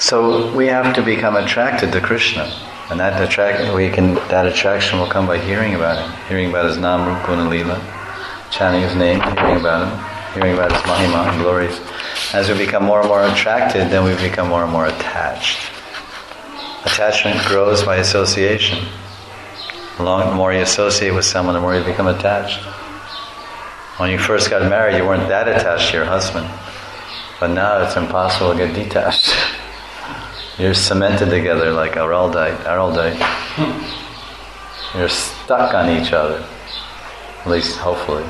So we have to become attracted to Krishna, and that attraction will come by hearing about him, hearing about his Nam, Rup, Guna, Lila, chanting his name, hearing about him, hearing about his Mahima and glories. As we become more and more attracted, then we become more and more attached. Attachment grows by association. The more you associate with someone, the more you become attached. When you first got married, you weren't that attached to your husband. But now it's impossible to get detached. You're cemented together like araldite. You're stuck on each other. At least, hopefully.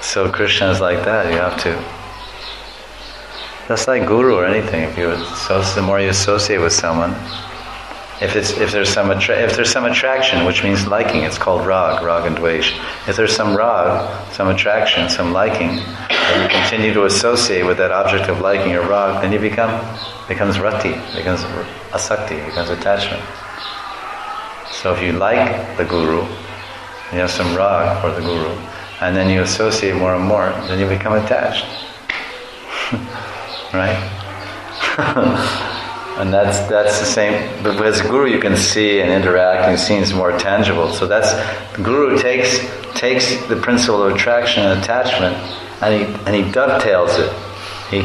So Krishna is like that. You have to. That's like guru or anything. The more you associate with someone, if there's some attraction, which means liking, it's called rag and dvesh. If there's some rag, some attraction, some liking, and you continue to associate with that object of liking or rag, then becomes rati, becomes asakti, becomes attachment. So if you like the guru, you have some rag for the guru, and then you associate more and more, then you become attached. Right? And that's the same. But as guru, you can see and interact, and seems more tangible. So the guru takes the principle of attraction and attachment, and he dovetails it. He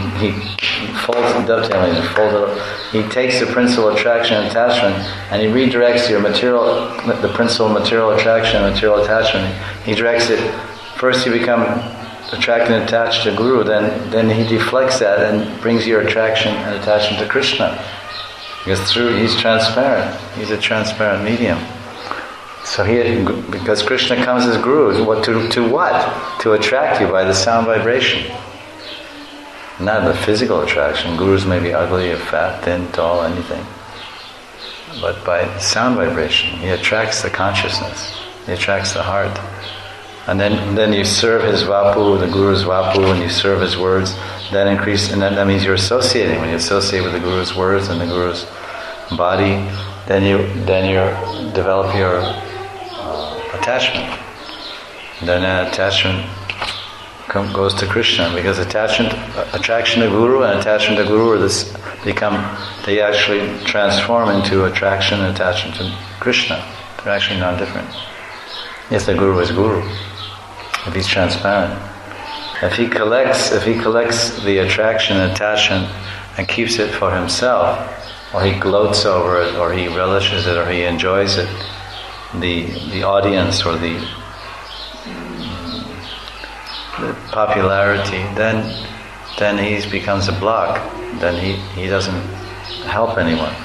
folds the dovetailing and folds it up. He takes the principle of attraction and attachment, and he redirects the principle of material attraction and material attachment. He directs it. First, you become attracted and attached to Guru, then he deflects that and brings your attraction and attachment to Krishna. Because he's transparent. He's a transparent medium. So because Krishna comes as Guru, to what? To attract you by the sound vibration. Not the physical attraction. Gurus may be ugly or fat, thin, tall, anything. But by sound vibration, he attracts the consciousness. He attracts the heart. And then you serve his vapu, the Guru's vapu, and you serve his words, that means you're associating. When you associate with the Guru's words and the Guru's body, then you develop your attachment. And then that attachment goes to Krishna, because attraction to Guru and attachment to Guru they actually transform into attraction and attachment to Krishna. They're actually non-different. If the Guru is Guru, if he's transparent, if he collects the attraction and attachment and keeps it for himself, or he gloats over it, or he relishes it, or he enjoys it, the audience or the popularity, then he becomes a block. Then he doesn't help anyone.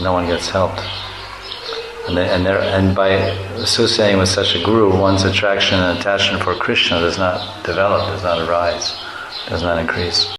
No one gets helped. And by associating with such a guru, one's attraction and attachment for Krishna does not develop, does not arise, does not increase.